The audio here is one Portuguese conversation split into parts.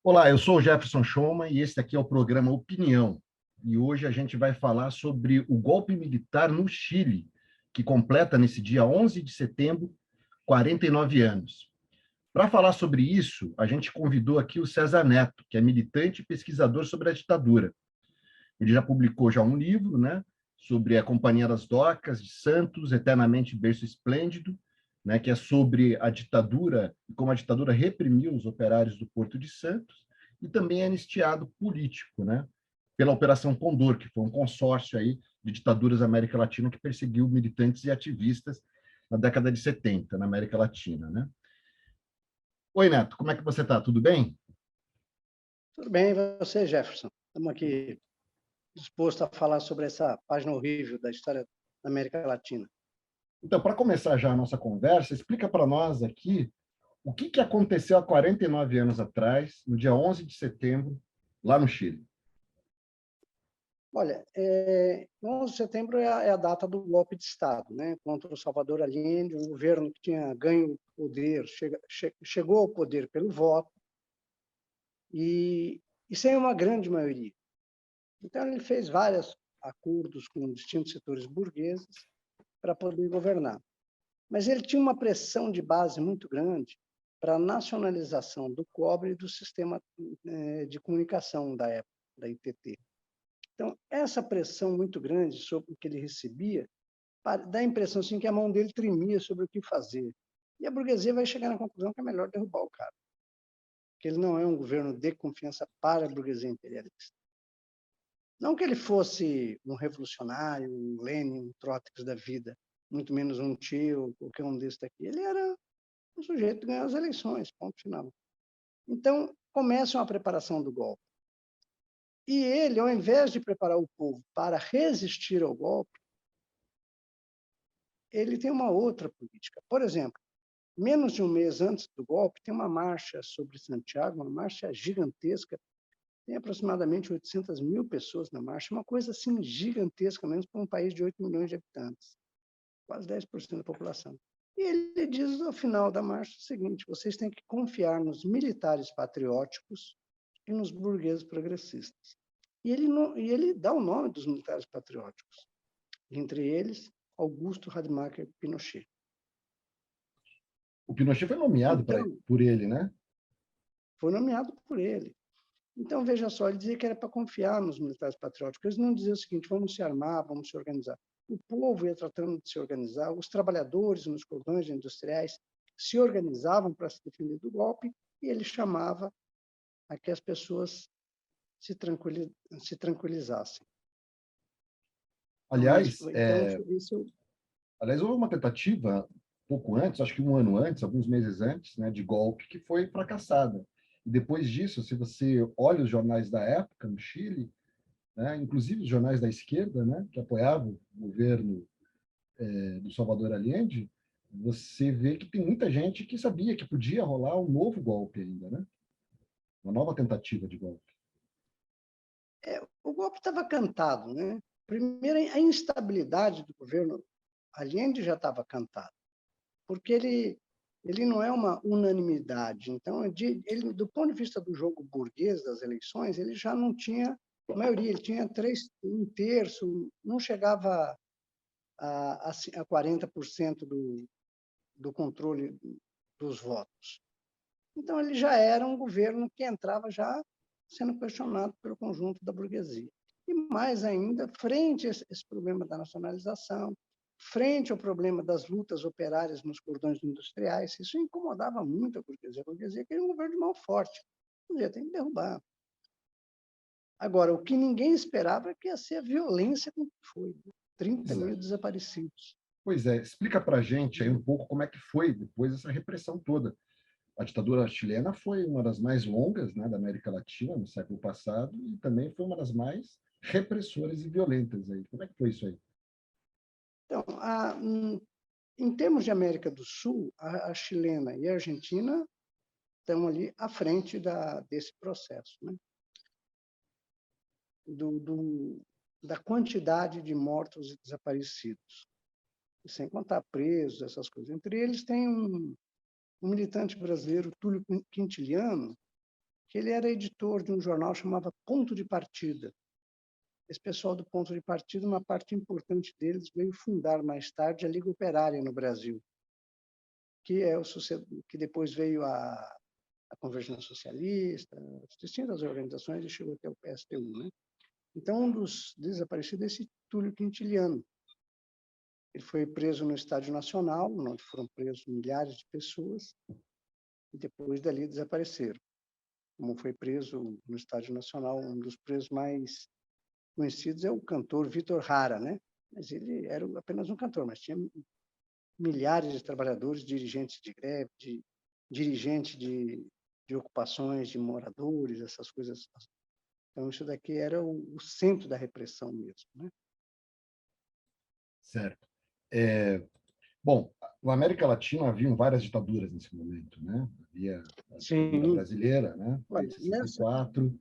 Olá, eu sou o Jefferson Schoma e esse aqui é o programa Opinião. E hoje a gente vai falar sobre o golpe militar no Chile, que completa nesse dia 11 de setembro 49 anos. Para falar sobre isso, a gente convidou aqui o César Neto, que é militante e pesquisador sobre a ditadura. Ele já publicou um livro, né, sobre a Companhia das Docas de Santos, Eternamente Berço Esplêndido, né, que é sobre a ditadura e como a ditadura reprimiu os operários do Porto de Santos, e também é anistiado político, né, pela Operação Condor, que foi um consórcio aí de ditaduras da América Latina que perseguiu militantes e ativistas na década de 70 na América Latina, né? Oi, Neto, como é que você está? Tudo bem? Tudo bem, e você, Jefferson? Estamos aqui dispostos a falar sobre essa página horrível da história da América Latina. Então, para começar já a nossa conversa, explica para nós aqui o que aconteceu há 49 anos atrás, no dia 11 de setembro, lá no Chile. Olha, 11 de setembro é a data do golpe de Estado, né, contra o Salvador Allende, um governo que tinha ganho poder, chegou ao poder pelo voto e sem uma grande maioria. Então, ele fez vários acordos com distintos setores burgueses para poder governar. Mas ele tinha uma pressão de base muito grande para a nacionalização do cobre e do sistema de comunicação da época, da ITT. Então, essa pressão muito grande sobre o que ele recebia dá a impressão assim, que a mão dele tremia sobre o que fazer. E a burguesia vai chegar na conclusão que é melhor derrubar o cara, que ele não é um governo de confiança para a burguesia imperialista. Não que ele fosse um revolucionário, um Lenin, um Trotsky da vida, muito menos um tio, qualquer um desses daqui. Ele era um sujeito que ganhou as eleições, ponto final. Então, começa uma preparação do golpe. E ele, ao invés de preparar o povo para resistir ao golpe, ele tem uma outra política. Por exemplo, menos de um mês antes do golpe, tem uma marcha sobre Santiago, uma marcha gigantesca, tem aproximadamente 800 mil pessoas na marcha, uma coisa assim gigantesca, menos para um país de 8 milhões de habitantes, quase 10% da população. E ele diz, ao final da marcha, o seguinte: vocês têm que confiar nos militares patrióticos e nos burgueses progressistas. E ele dá o nome dos militares patrióticos, entre eles, Augusto Rademacher Pinochet. O Pinochet foi nomeado Então, por ele, né? foi nomeado por ele. Então, veja só, ele dizia que era para confiar nos militares patrióticos. Eles não diziam o seguinte: vamos se armar, vamos se organizar. O povo ia tratando de se organizar, os trabalhadores nos cordões industriais se organizavam para se defender do golpe, e ele chamava a que as pessoas se tranquilizassem. Aliás, Então, isso. aliás, houve uma tentativa pouco antes, acho que um ano antes, alguns meses antes, né, de golpe que foi fracassada. E depois disso, se você olha os jornais da época no Chile, né, inclusive os jornais da esquerda, né, que apoiavam o governo do Salvador Allende, você vê que tem muita gente que sabia que podia rolar um novo golpe ainda, né? Uma nova tentativa de golpe. O golpe estava cantado, né? Primeiro, a instabilidade do governo Allende já estava cantada, porque ele não é uma unanimidade. Então, ele, do ponto de vista do jogo burguês das eleições, ele já não tinha maioria, ele tinha um terço, não chegava a 40% do controle dos votos. Então, ele já era um governo que entrava já sendo questionado pelo conjunto da burguesia. E mais ainda, frente a esse problema da nacionalização, frente ao problema das lutas operárias nos cordões industriais, isso incomodava muito a burguesia. A burguesia queria um governo de mão forte. Dizia, tem que derrubar. Agora, o que ninguém esperava é que ia ser a violência com que foi. 30 Pois é. mil desaparecidos. Pois é, explica para a gente aí um pouco como é que foi depois essa repressão toda. A ditadura chilena foi uma das mais longas, né, da América Latina no século passado e também foi uma das mais repressoras e violentas aí. Como é que foi isso aí? Então, em termos de América do Sul, a chilena e a argentina estão ali à frente desse processo, né? Da quantidade de mortos e desaparecidos, sem contar presos, essas coisas. Entre eles tem um militante brasileiro, Túlio Quintiliano, que ele era editor de um jornal chamado Ponto de Partida. Esse pessoal do Ponto de Partida, uma parte importante deles veio fundar mais tarde a Liga Operária no Brasil, que é que depois veio a Convergência Socialista, as distintas organizações, e chegou até o PSTU, né? Então, um dos desaparecidos é esse Túlio Quintiliano. Ele foi preso no Estádio Nacional, onde foram presos milhares de pessoas, e depois dali desapareceram. Como foi preso no Estádio Nacional, um dos presos mais conhecidos é o cantor Vitor Hara, né? Mas ele era apenas um cantor, mas tinha milhares de trabalhadores, dirigentes de greve, dirigentes de ocupações, de moradores, essas coisas. Então, isso daqui era o centro da repressão mesmo, né? Certo. Bom, na América Latina haviam várias ditaduras nesse momento, né? Havia a ditadura Sim. brasileira, né? Em Olha, 64,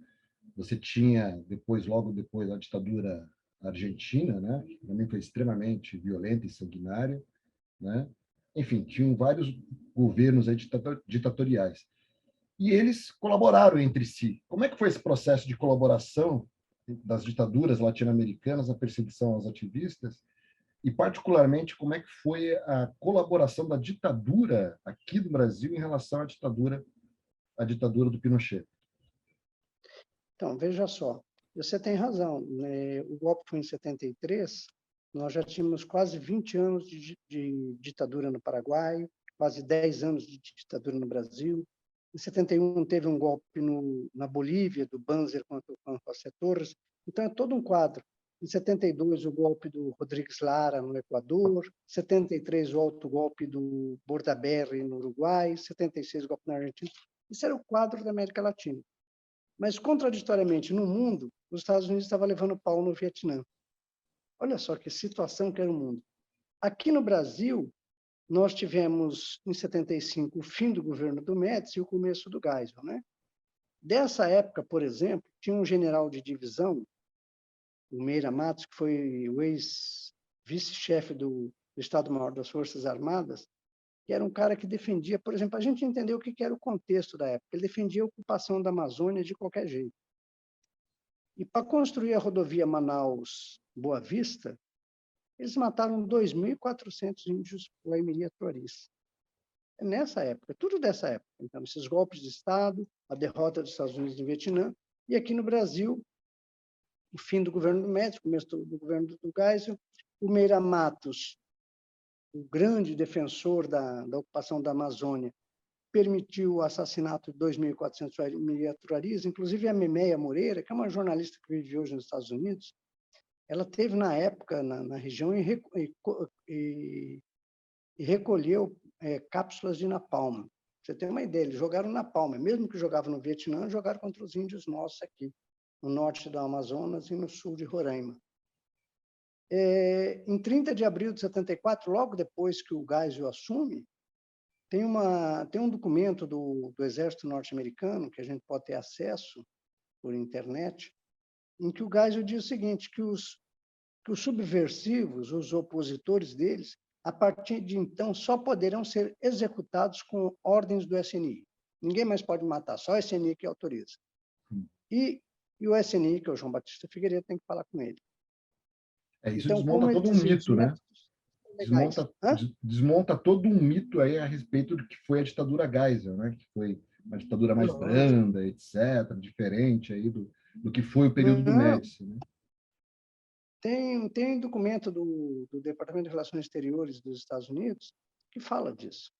você tinha logo depois, a ditadura argentina, né? Que também foi extremamente violenta e sanguinária, né? Enfim, tinham vários governos aí ditatoriais. E eles colaboraram entre si. Como é que foi esse processo de colaboração das ditaduras latino-americanas na perseguição aos ativistas? E, particularmente, como é que foi a colaboração da ditadura aqui do Brasil em relação à ditadura do Pinochet? então, veja só, você tem razão, né? O golpe foi em 73, nós já tínhamos quase 20 anos de ditadura no Paraguai, quase 10 anos de ditadura no Brasil. Em 71 teve um golpe na Bolívia, do Banzer contra o Juan José Torres. Então, é todo um quadro. Em 72, o golpe do Rodrigues Lara, no Equador. Em 73, o autogolpe do Bordaberry, no Uruguai. Em 76, o golpe na Argentina. Isso era o quadro da América Latina. Mas, contraditoriamente, no mundo, os Estados Unidos estavam levando pau no Vietnã. Olha só que situação que era o mundo. Aqui no Brasil, nós tivemos, em 75, o fim do governo do Médici e o começo do Geisel, né? Dessa época, por exemplo, tinha um general de divisão, o Meira Matos, que foi o ex-vice-chefe do Estado-Maior das Forças Armadas, que era um cara que defendia, por exemplo, a gente entendeu o que era o contexto da época. Ele defendia a ocupação da Amazônia de qualquer jeito. E para construir a rodovia Manaus-Boa Vista, eles mataram 2.400 índios lá em Miriatuaris. É nessa época, tudo dessa época. Então, esses golpes de Estado, a derrota dos Estados Unidos no Vietnã, e aqui no Brasil, o fim do governo do Médici, começo do governo do Geisel, o Meira Matos, o grande defensor da ocupação da Amazônia, permitiu o assassinato de 2.400 miniaturaristas, inclusive a Memeia Moreira, que é uma jornalista que vive hoje nos Estados Unidos, ela teve na época na região e recolheu cápsulas de napalm. Você tem uma ideia, eles jogaram napalm, mesmo que jogavam no Vietnã, jogaram contra os índios nossos aqui, no norte do Amazonas e no sul de Roraima. Em 30 de abril de 74, logo depois que o Geisel assume, tem um documento do Exército Norte-Americano, que a gente pode ter acesso por internet, em que o Geisel diz o seguinte, que os subversivos, os opositores deles, a partir de então, só poderão ser executados com ordens do SNI. Ninguém mais pode matar, só o SNI que autoriza. E o SNI, que é o João Batista Figueiredo, tem que falar com ele. Isso então, desmonta todo um mito, né? Desmonta todo um mito aí a respeito do que foi a ditadura Geisel, né? Que foi uma ditadura mais branda, etc., diferente aí do que foi o período do Médici, né? Tem documento do Departamento de Relações Exteriores dos Estados Unidos que fala disso.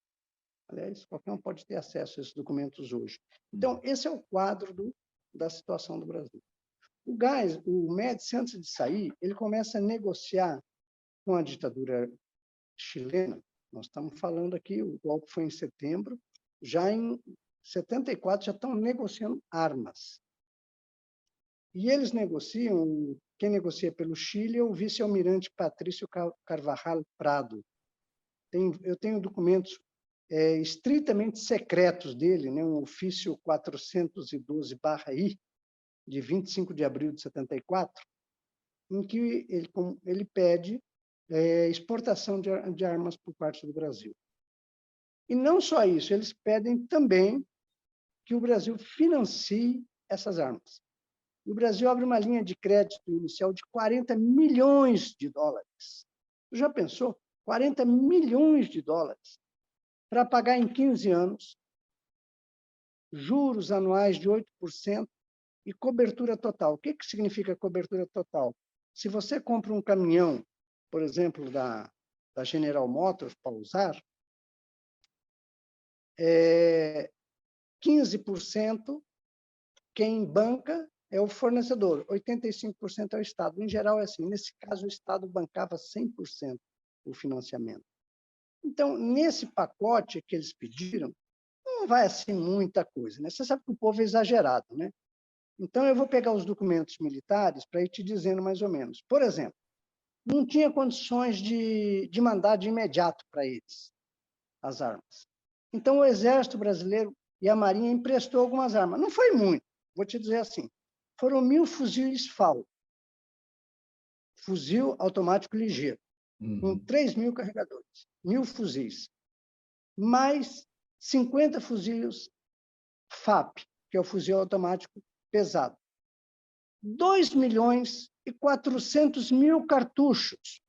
Aliás, qualquer um pode ter acesso a esses documentos hoje. Então, esse é o quadro da situação do Brasil. O Médici, antes de sair, ele começa a negociar com a ditadura chilena. Nós estamos falando aqui, o golpe foi em setembro, já em 74 já estão negociando armas. E eles negociam, quem negocia pelo Chile é o vice-almirante Patrício Carvajal Prado. Eu tenho documentos estritamente secretos dele, né? Um ofício 412/I, de 25 de abril de 74, em que ele pede exportação de armas por parte do Brasil. E não só isso, eles pedem também que o Brasil financie essas armas. O Brasil abre uma linha de crédito inicial de 40 milhões de dólares. Já pensou? 40 milhões de dólares para pagar em 15 anos, juros anuais de 8% e cobertura total. O que significa cobertura total? Se você compra um caminhão, por exemplo, da General Motors, para usar, 15% quem banca é o fornecedor, 85% é o Estado. Em geral, é assim. Nesse caso, o Estado bancava 100% o financiamento. Então, nesse pacote que eles pediram, não vai assim muita coisa, né? Você sabe que o povo é exagerado, né? Então, eu vou pegar os documentos militares para ir te dizendo mais ou menos. Por exemplo, não tinha condições de mandar de imediato para eles as armas. Então, o Exército Brasileiro e a Marinha emprestou algumas armas. Não foi muito, vou te dizer assim. Foram 1.000 fuzis FAL, fuzil automático ligeiro, com 3.000 carregadores, 1.000 fuzis, mais 50 fuzis FAP, que é o fuzil automático pesado. 2.400.000 cartuchos.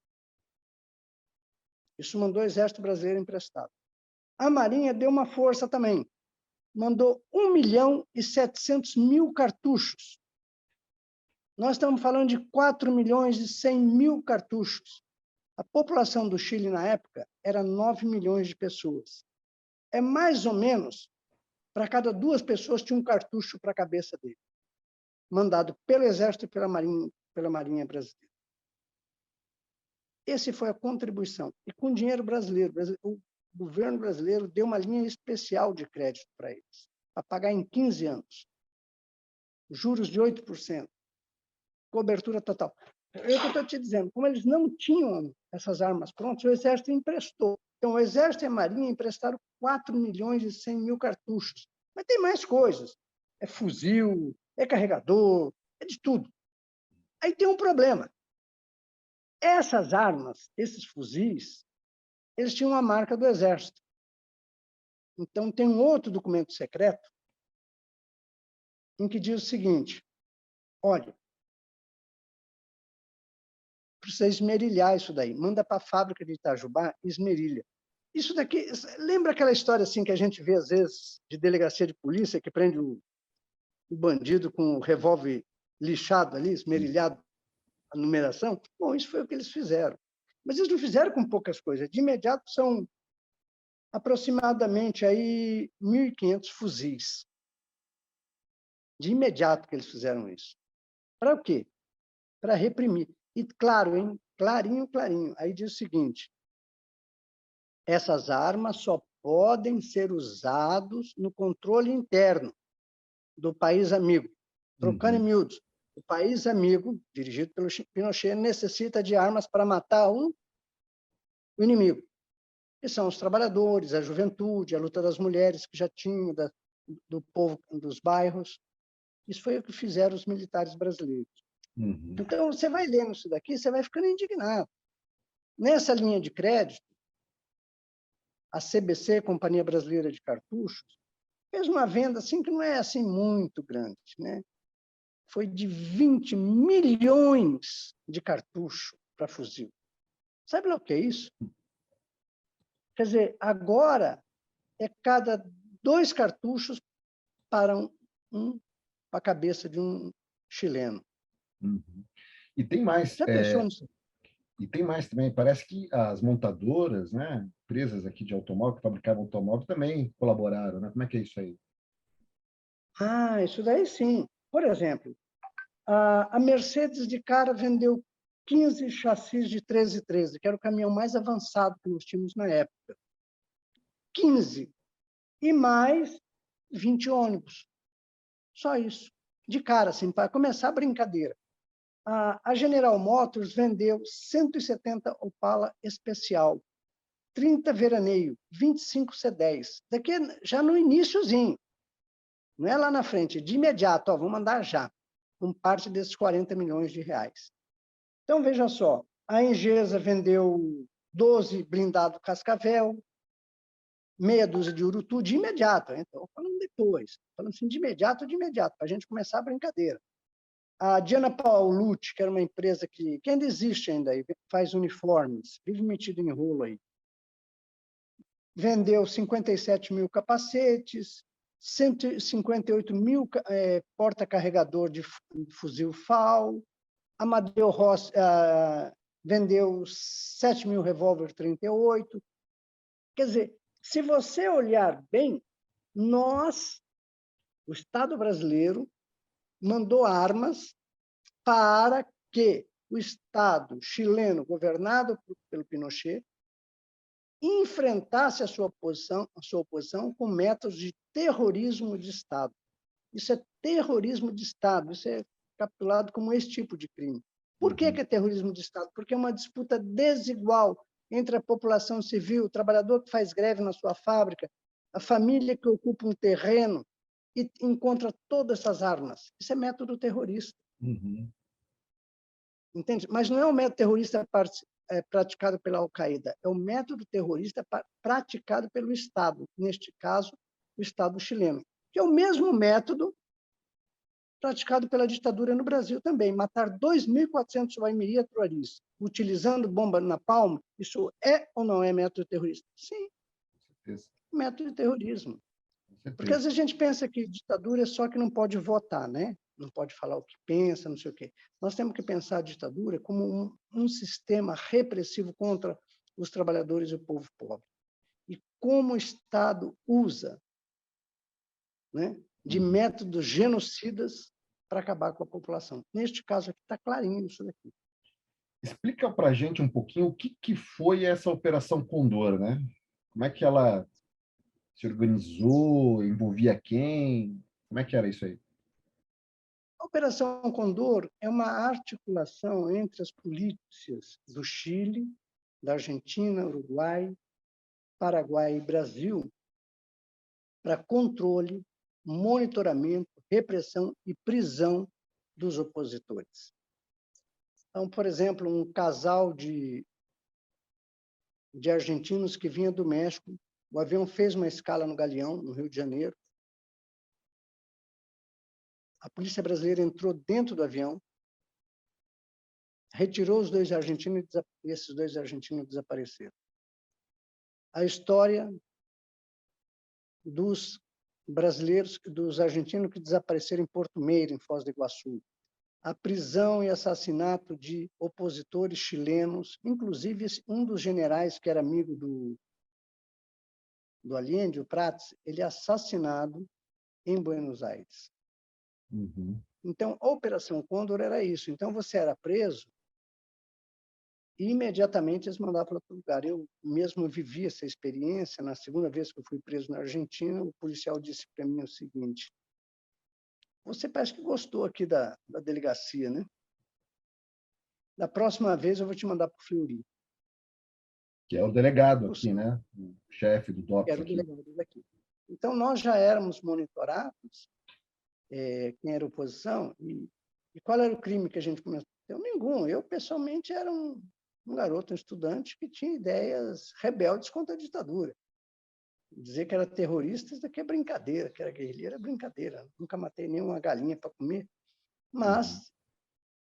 Isso mandou o Exército Brasileiro emprestado. A Marinha deu uma força também. Mandou 1.700.000 cartuchos. Nós estamos falando de 4.100.000 cartuchos. A população do Chile, na época, era 9 milhões de pessoas. É mais ou menos, para cada 2 pessoas, tinha um cartucho para a cabeça dele, mandado pelo Exército e pela Marinha Brasileira. Essa foi a contribuição. E com dinheiro brasileiro, o governo brasileiro deu uma linha especial de crédito para eles, para pagar em 15 anos. Juros de 8%. Cobertura total. É o que eu estou te dizendo. Como eles não tinham essas armas prontas, o Exército emprestou. Então, o Exército e a Marinha emprestaram 4.100.000 cartuchos. Mas tem mais coisas. É fuzil, é carregador, é de tudo. Aí tem um problema. Essas armas, esses fuzis, eles tinham a marca do Exército. Então, tem um outro documento secreto em que diz o seguinte: olha, precisa esmerilhar isso daí. Manda para a fábrica de Itajubá e esmerilha. Isso daqui, lembra aquela história assim que a gente vê às vezes de delegacia de polícia que prende o bandido com o revólver lixado ali, esmerilhado, a numeração? Bom, isso foi o que eles fizeram. Mas eles não fizeram com poucas coisas. De imediato são aproximadamente aí 1.500 fuzis. De imediato que eles fizeram isso. Para o quê? Para reprimir. E claro, hein? Clarinho, clarinho. Aí diz o seguinte: essas armas só podem ser usadas no controle interno do país amigo. Trocando em miúdos, o país amigo, dirigido pelo Pinochet, necessita de armas para matar o inimigo. E são os trabalhadores, a juventude, a luta das mulheres que já tinham, do povo dos bairros. Isso foi o que fizeram os militares brasileiros. Então, você vai lendo isso daqui, você vai ficando indignado. Nessa linha de crédito, a CBC, Companhia Brasileira de Cartuchos, fez uma venda assim que não é assim muito grande, né? Foi de 20 milhões de cartuchos para fuzil. Sabe lá o que é isso? Quer dizer, agora é cada 2 cartuchos para a cabeça de um chileno. E tem mais. Já pensou nisso? E tem mais também. Parece que as montadoras, né, empresas aqui de automóvel, que fabricavam automóvel, também colaboraram, né? Como é que é isso aí? Ah, isso daí sim. Por exemplo, a Mercedes de cara vendeu 15 chassis de 1313, que era o caminhão mais avançado que nós tínhamos na época. 15. E mais 20 ônibus. Só isso. De cara, assim, para começar a brincadeira. A General Motors vendeu 170 Opala Especial, 30 Veraneio, 25 C10. Daqui já no iniciozinho. Não é lá na frente, de imediato, ó, vou mandar já, com parte desses 40 milhões de reais. Então, veja só, a Engesa vendeu 12 blindado Cascavel, meia dúzia de urutu de imediato. Então, falando depois, falando assim, de imediato, para a gente começar a brincadeira. A Diana Paulucci, que era uma empresa que ainda existe ainda, faz uniformes, vive metido em rolo aí. Vendeu 57 mil capacetes, 158 mil porta-carregador de fuzil FAL, Amadeu Rossi vendeu 7 mil revólver 38. Quer dizer, se você olhar bem, o Estado brasileiro, mandou armas para que o Estado chileno, governado pelo Pinochet, enfrentasse a sua oposição com métodos de terrorismo de Estado. Isso é terrorismo de Estado, isso é capitulado como esse tipo de crime. Por que é terrorismo de Estado? Porque é uma disputa desigual entre a população civil, o trabalhador que faz greve na sua fábrica, a família que ocupa um terreno e encontra todas essas armas. Isso é método terrorista. Entende? Mas não é o método terrorista praticado pela Al-Qaeda, é o método terrorista praticado pelo Estado, neste caso, o Estado chileno, que é o mesmo método praticado pela ditadura no Brasil também, matar 2.400 Waimeria Truaris, utilizando bomba napalm, isso é ou não é método terrorista? Sim, método de terrorismo. Porque às vezes a gente pensa que ditadura é só que não pode votar, né? Não pode falar o que pensa, não sei o quê. Nós temos que pensar a ditadura como um sistema repressivo contra os trabalhadores e o povo pobre. E como o Estado usa, né, de métodos genocidas para acabar com a população. Neste caso aqui está clarinho isso daqui. Explica para a gente um pouquinho o que foi essa Operação Condor, né? Como é que ela se organizou, envolvia quem? Como é que era isso aí? A Operação Condor é uma articulação entre as polícias do Chile, da Argentina, Uruguai, Paraguai e Brasil para controle, monitoramento, repressão e prisão dos opositores. Então, por exemplo, um casal de argentinos que vinha do México, o avião fez uma escala no Galeão, no Rio de Janeiro. A polícia brasileira entrou dentro do avião, retirou os 2 argentinos e esses 2 argentinos desapareceram. A história dos brasileiros, dos argentinos que desapareceram em Porto Meire, em Foz do Iguaçu. A prisão e assassinato de opositores chilenos, inclusive um dos generais que era amigo do Allende, o Prats, ele é assassinado em Buenos Aires. Então, a Operação Condor era isso. Então, você era preso e imediatamente eles mandavam para outro lugar. Eu mesmo vivi essa experiência. Na segunda vez que eu fui preso na Argentina, o policial disse para mim o seguinte: você parece que gostou aqui da delegacia, né? Da próxima vez eu vou te mandar para o Fleury. Que é o delegado aqui, né? O chefe do DOPS era o aqui. delegado daqui. Então, nós já éramos monitorados, quem era oposição, e qual era o crime que a gente começou? Nenhum. Eu, pessoalmente, era um garoto, um estudante que tinha ideias rebeldes contra a ditadura. Dizer que era terrorista, isso daqui é brincadeira, que era guerrilheiro é brincadeira. Nunca matei nenhuma galinha para comer. Mas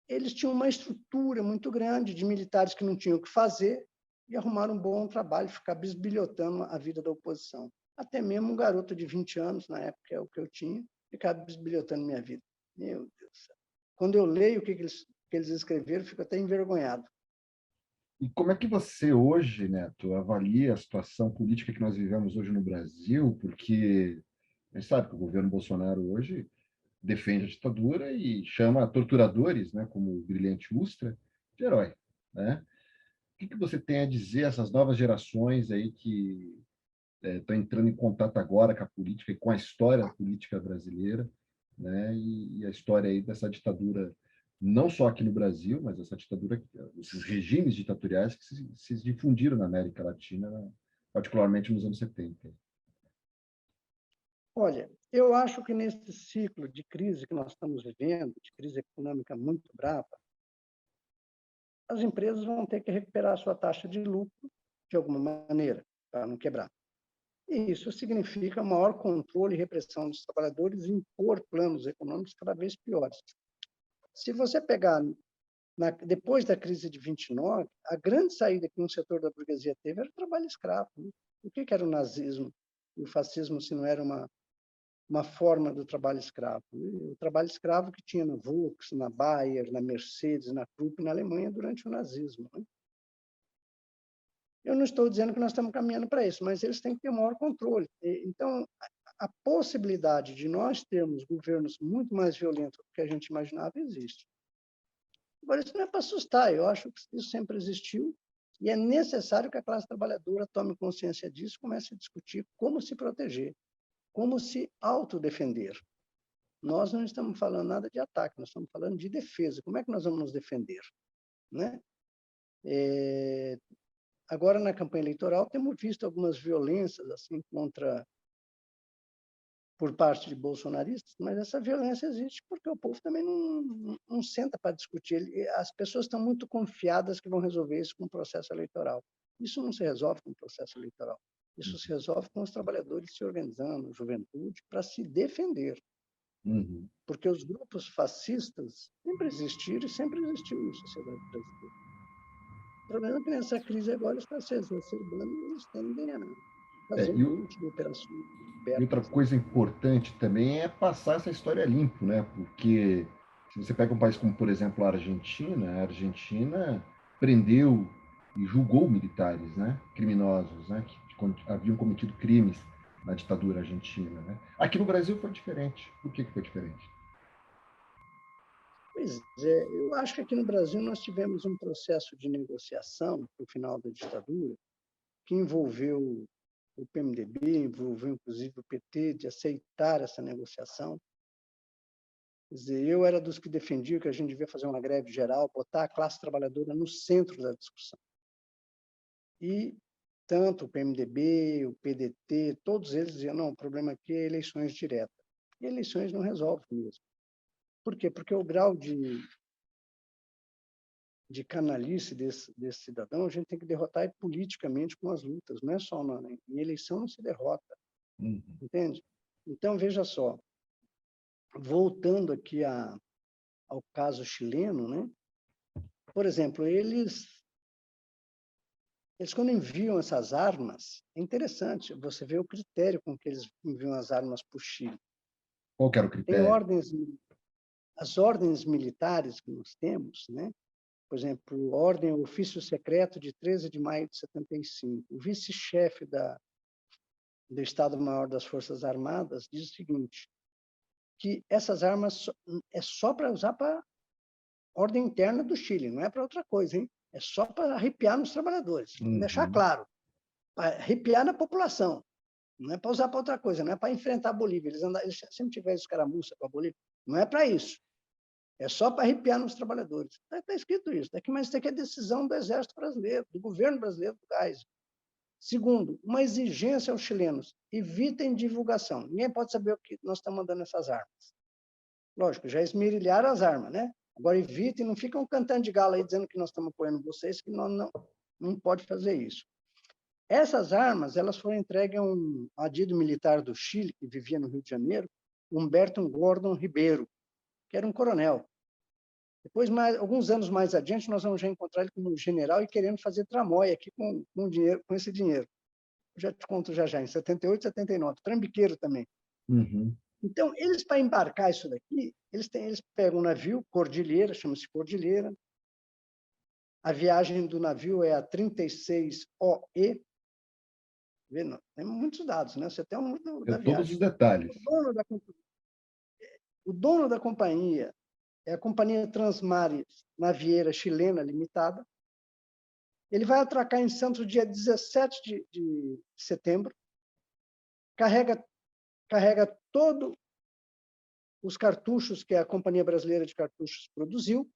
eles tinham uma estrutura muito grande de militares que não tinham o que fazer e arrumaram um bom trabalho, ficar bisbilhotando a vida da oposição. Até mesmo um garoto de 20 anos, na época é o que eu tinha, ficava bisbilhotando minha vida. Meu Deus do céu. Quando eu leio o que eles escreveram, fico até envergonhado. E como é que você hoje, Neto, avalia a situação política que nós vivemos hoje no Brasil? Porque a gente sabe que o governo Bolsonaro hoje defende a ditadura e chama torturadores, né, como o brilhante Ustra, de herói, né? O que você tem a dizer a essas novas gerações aí que estão entrando em contato agora com a política e com a história política brasileira, né? E a história aí dessa ditadura, não só aqui no Brasil, mas essa ditadura, esses regimes ditatoriais que se difundiram na América Latina, particularmente nos anos 70. Olha, eu acho que nesse ciclo de crise que nós estamos vivendo, de crise econômica muito brava, as empresas vão ter que recuperar a sua taxa de lucro de alguma maneira, para não quebrar. E isso significa maior controle e repressão dos trabalhadores e impor planos econômicos cada vez piores. Se você pegar, depois da crise de 29, a grande saída que um setor da burguesia teve era o trabalho escravo. Né? O que era o nazismo e o fascismo se não era uma forma do trabalho escravo? Né? O trabalho escravo que tinha na Volks, na Bayer, na Mercedes, na Krupp, na Alemanha, durante o nazismo. Né? Eu não estou dizendo que nós estamos caminhando para isso, mas eles têm que ter maior controle. Então, a possibilidade de nós termos governos muito mais violentos do que a gente imaginava existe. Agora, isso não é para assustar, eu acho que isso sempre existiu e é necessário que a classe trabalhadora tome consciência disso e comece a discutir como se proteger, como se autodefender. Nós não estamos falando nada de ataque, nós estamos falando de defesa. Como é que nós vamos nos defender? Né? Agora, na campanha eleitoral, temos visto algumas violências assim por parte de bolsonaristas, mas essa violência existe porque o povo também não senta para discutir. As pessoas estão muito confiadas que vão resolver isso com o processo eleitoral. Isso não se resolve com o processo eleitoral. Isso se resolve com os trabalhadores se organizando, juventude, para se defender. Uhum. Porque os grupos fascistas sempre existiram e sempre existiu na sociedade brasileira. O problema é que nessa crise agora está se exacerbando e eles tendem a fazer um monte de operações. E outra coisa importante também é passar essa história limpo, né? Porque se você pega um país como, por exemplo, a Argentina prendeu e julgou militares, né? Criminosos, né? Que haviam cometido crimes na ditadura argentina, né? Aqui no Brasil foi diferente. Por que foi diferente? Pois é, eu acho que aqui no Brasil nós tivemos um processo de negociação no final da ditadura que envolveu o PMDB, envolveu inclusive o PT, de aceitar essa negociação. Quer dizer, eu era dos que defendiam que a gente devia fazer uma greve geral, botar a classe trabalhadora no centro da discussão. E tanto o PMDB, o PDT, todos eles diziam, não, o problema aqui é eleições diretas. E eleições não resolvem mesmo. Por quê? Porque o grau de canalice desse cidadão, a gente tem que derrotar ele politicamente com as lutas, não é só em eleição não se derrota, entende? Então, veja só, voltando aqui ao caso chileno, né? Por exemplo, eles quando enviam essas armas, é interessante, você vê o critério com que eles enviam as armas para o Chile. Qual que era o critério? As ordens militares que nós temos, né? Por exemplo, ordem ofício secreto de 13 de maio de 75. O vice-chefe do Estado-Maior das Forças Armadas diz o seguinte, que essas armas é só para usar para ordem interna do Chile, não é para outra coisa, hein? É só para arrepiar nos trabalhadores. Deixar claro, para arrepiar na população. Não é para usar para outra coisa, não é para enfrentar a Bolívia. Eles sempre tiveram escaramuça com a Bolívia. Não é para isso. É só para arrepiar nos trabalhadores. Está escrito isso. Mas isso aqui é decisão do Exército Brasileiro, do governo brasileiro do Geisel. Segundo, uma exigência aos chilenos: evitem divulgação. Ninguém pode saber o que nós estamos mandando essas armas. Lógico, já esmerilharam as armas, né? Agora evitem, não ficam cantando de galo aí dizendo que nós estamos apoiando vocês, que nós não pode fazer isso. Essas armas, elas foram entregues a um adido militar do Chile, que vivia no Rio de Janeiro, Humberto Gordon Ribeiro, que era um coronel. Depois, alguns anos mais adiante, nós vamos já encontrar ele como general e querendo fazer tramóia aqui com esse dinheiro. Já te conto já, em 78, 79. Trambiqueiro também. Uhum. Então, eles, para embarcar isso daqui, eles pegam um navio, Cordilheira, chama-se Cordilheira. A viagem do navio é a 36 OE. Tem muitos dados, né? Você tem um da viagem. Todos os detalhes. O dono da companhia é a Companhia Transmares Navieira Chilena Limitada. Ele vai atracar em Santos dia 17 de setembro, carrega todos os cartuchos que a Companhia Brasileira de Cartuchos produziu,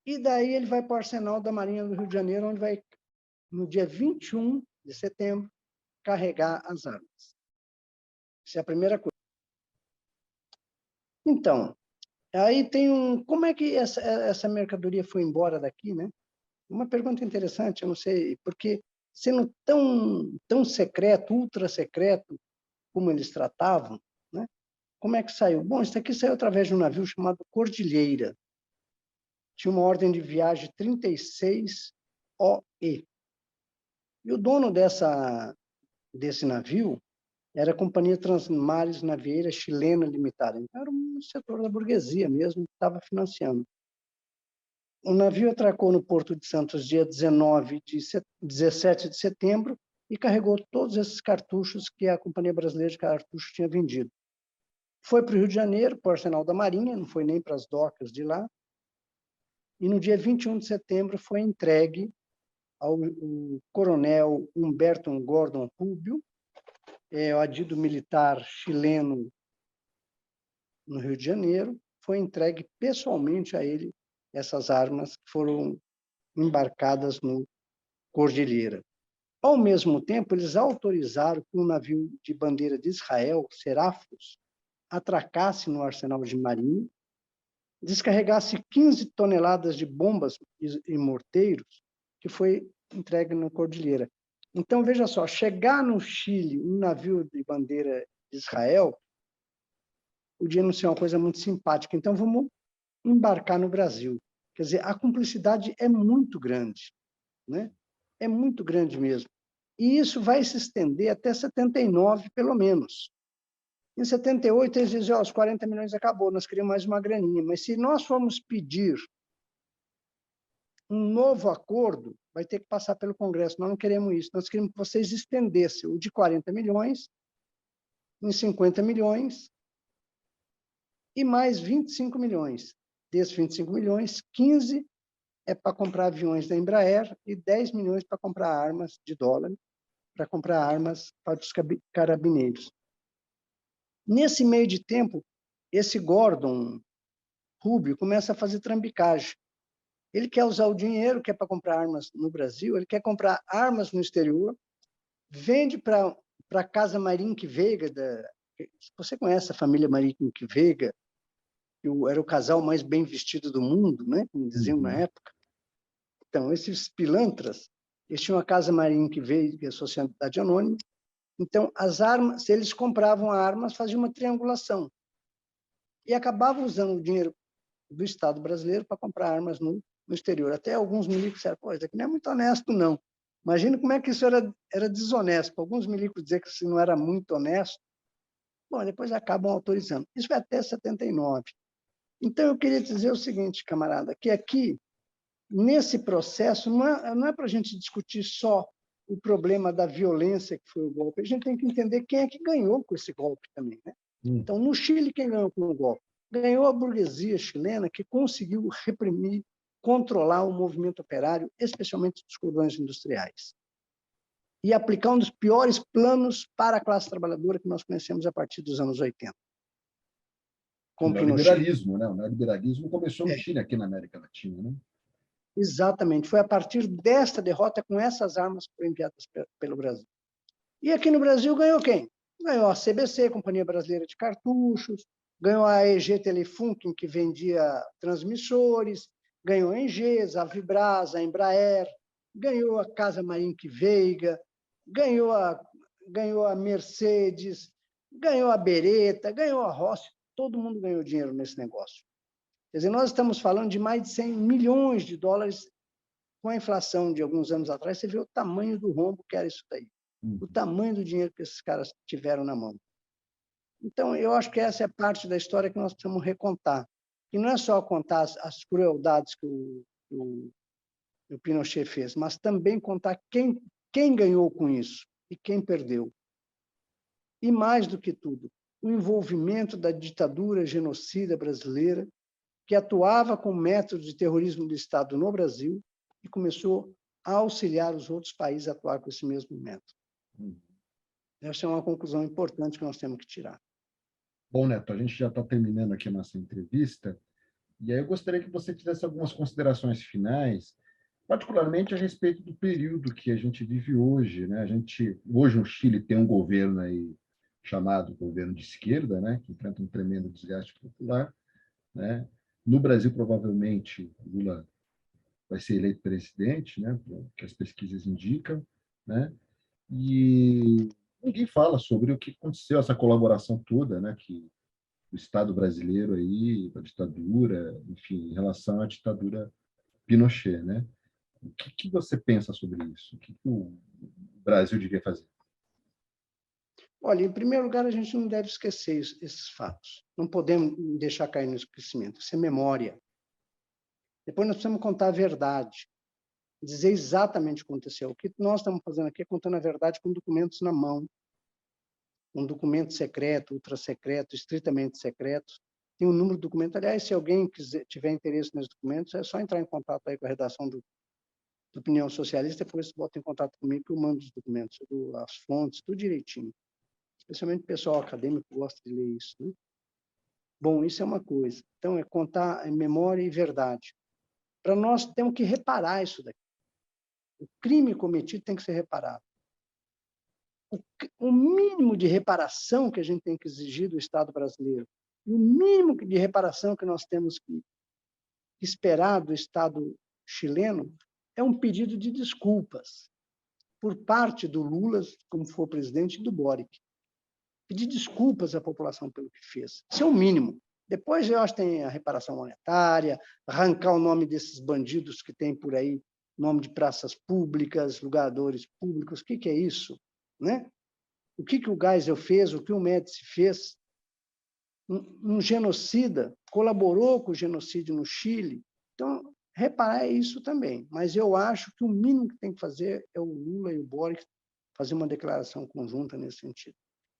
e daí ele vai para o Arsenal da Marinha do Rio de Janeiro, onde vai, no dia 21 de setembro, carregar as armas. Essa é a primeira coisa. Então, aí tem como é que essa mercadoria foi embora daqui, né? Uma pergunta interessante, eu não sei, porque sendo tão secreto, ultra secreto, como eles tratavam, né? Como é que saiu? Bom, isso aqui saiu através de um navio chamado Cordilheira. Tinha uma ordem de viagem 36 OE. E o dono desse navio era a Companhia Transmares Navieira Chilena Limitada. Então, era um setor da burguesia mesmo que estava financiando. O navio atracou no Porto de Santos dia 17 de setembro e carregou todos esses cartuchos que a Companhia Brasileira de Cartuchos tinha vendido. Foi para o Rio de Janeiro, para o Arsenal da Marinha, não foi nem para as docas de lá. E no dia 21 de setembro foi entregue ao coronel Humberto Gordon Rubio, o adido militar chileno no Rio de Janeiro, foi entregue pessoalmente a ele essas armas que foram embarcadas no Cordilheira. Ao mesmo tempo, eles autorizaram que um navio de bandeira de Israel, Serafos, atracasse no arsenal de marinha, descarregasse 15 toneladas de bombas e morteiros, que foi entregue no Cordilheira. Então, veja só, chegar no Chile um navio de bandeira de Israel podia não ser uma coisa muito simpática. Então, vamos embarcar no Brasil. Quer dizer, a cumplicidade é muito grande, né? É muito grande mesmo. E isso vai se estender até 79, pelo menos. Em 78, eles dizem, os 40 milhões acabou, nós queríamos mais uma graninha. Mas se nós formos pedir um novo acordo, vai ter que passar pelo Congresso. Nós não queremos isso. Nós queremos que vocês estendessem o de 40 milhões em 50 milhões e mais 25 milhões. Desses 25 milhões, 15 é para comprar aviões da Embraer e 10 milhões para comprar armas de dólar, para comprar armas para os carabineiros. Nesse meio de tempo, esse Gordon Rubio começa a fazer trambicagem. Ele quer usar o dinheiro que é para comprar armas no Brasil, ele quer comprar armas no exterior, vende para a Casa Marinque Veiga, você conhece a família Marinque Veiga, que era o casal mais bem vestido do mundo, né? Como diziam na época. Então, esses pilantras, eles tinham a Casa Marinque Veiga, a Sociedade Anônima. Então, as armas, se eles compravam armas, faziam uma triangulação. E acabavam usando o dinheiro do Estado brasileiro para comprar armas no exterior. Até alguns milicos disseram, pô, isso aqui não é muito honesto, não. Imagina como é que isso era desonesto. Alguns milicos dizer que isso não era muito honesto. Bom, depois acabam autorizando. Isso foi até 79. Então, eu queria dizer o seguinte, camarada, que aqui, nesse processo, não é para a gente discutir só o problema da violência que foi o golpe. A gente tem que entender quem é que ganhou com esse golpe também, né? Então, no Chile, quem ganhou com o golpe? Ganhou a burguesia chilena, que conseguiu reprimir, controlar o movimento operário, especialmente dos cordões industriais, e aplicar um dos piores planos para a classe trabalhadora que nós conhecemos a partir dos anos 80. Com o neoliberalismo, né? O neoliberalismo começou no Chile, aqui na América Latina, né? Exatamente. Foi a partir desta derrota, com essas armas que foram enviadas pelo Brasil. E aqui no Brasil ganhou quem? Ganhou a CBC, Companhia Brasileira de Cartuchos, ganhou a EG Telefunken, que vendia transmissores, ganhou a Engesa, a Vibras, a Embraer, ganhou a Casa Marinque Veiga, ganhou a Mercedes, ganhou a Beretta, ganhou a Rossi, todo mundo ganhou dinheiro nesse negócio. Quer dizer, nós estamos falando de mais de 100 milhões de dólares com a inflação de alguns anos atrás, você vê o tamanho do rombo que era isso daí, o tamanho do dinheiro que esses caras tiveram na mão. Então, eu acho que essa é parte da história que nós precisamos recontar. E não é só contar as crueldades que o Pinochet fez, mas também contar quem ganhou com isso e quem perdeu. E mais do que tudo, o envolvimento da ditadura genocida brasileira, que atuava com métodos de terrorismo do Estado no Brasil e começou a auxiliar os outros países a atuar com esse mesmo método. Essa é uma conclusão importante que nós temos que tirar. Bom, Neto, a gente já está terminando aqui a nossa entrevista, e aí eu gostaria que você fizesse algumas considerações finais, particularmente a respeito do período que a gente vive hoje, né? Hoje no Chile tem um governo aí chamado governo de esquerda, né, que enfrenta um tremendo desgaste popular, né? No Brasil, provavelmente, Lula vai ser eleito presidente, né, que as pesquisas indicam, né? E ninguém fala sobre o que aconteceu, essa colaboração toda, né? Que o Estado brasileiro aí, a ditadura, enfim, em relação à ditadura Pinochet, né? O que você pensa sobre isso? O que o Brasil devia fazer? Olha, em primeiro lugar, a gente não deve esquecer esses fatos. Não podemos deixar cair no esquecimento. Isso é memória. Depois nós precisamos contar a verdade, dizer exatamente o que aconteceu. O que nós estamos fazendo aqui é contando a verdade com documentos na mão, um documento secreto, ultra-secreto, estritamente secreto. Tem um número de documentos. Aliás, se alguém tiver interesse nesses documentos, é só entrar em contato aí com a redação do Opinião Socialista, depois você bota em contato comigo que eu mando os documentos, as fontes, tudo direitinho. Especialmente o pessoal acadêmico gosta de ler isso, né? Bom, isso é uma coisa. Então, é contar em memória e verdade. Para nós, temos que reparar isso daqui. O crime cometido tem que ser reparado. O mínimo de reparação que a gente tem que exigir do Estado brasileiro e o mínimo de reparação que nós temos que esperar do Estado chileno é um pedido de desculpas por parte do Lula, como for presidente, e do Boric. Pedir desculpas à população pelo que fez. Isso é o mínimo. Depois, eu acho que tem a reparação monetária, arrancar o nome desses bandidos que tem por aí, nome de praças públicas, lugares públicos. O que é isso? Né? O que o Geisel fez, o que o Médici fez? Um genocida colaborou com o genocídio no Chile. Então, reparar isso também. Mas eu acho que o mínimo que tem que fazer é o Lula e o Boric fazer uma declaração conjunta nesse sentido.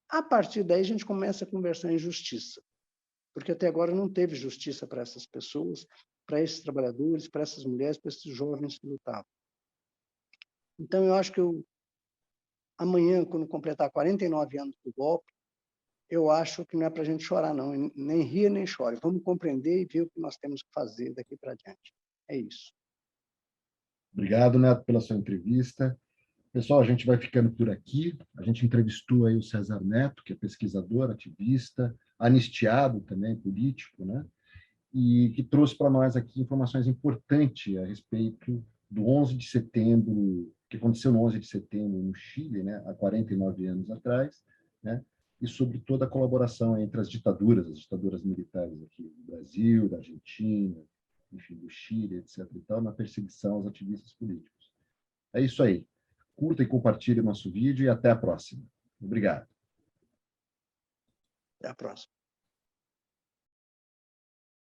A partir daí, a gente começa a conversar em justiça, porque até agora não teve justiça para essas pessoas, para esses trabalhadores, para essas mulheres, para esses jovens que lutavam. Então, eu acho que amanhã, quando completar 49 anos do golpe, eu acho que não é para a gente chorar, não, nem rir, nem chore. Vamos compreender e ver o que nós temos que fazer daqui para diante. É isso. Obrigado, Neto, pela sua entrevista. Pessoal, a gente vai ficando por aqui. A gente entrevistou aí o César Neto, que é pesquisador, ativista, anistiado também, político, né? E que trouxe para nós aqui informações importantes a respeito do 11 de setembro, que aconteceu no 11 de setembro no Chile, né, há 49 anos atrás, né, e sobre toda a colaboração entre as ditaduras militares aqui do Brasil, da Argentina, enfim, do Chile, etc. e tal, na perseguição aos ativistas políticos. É isso aí. Curta e compartilhe o nosso vídeo e até a próxima. Obrigado. Até a próxima.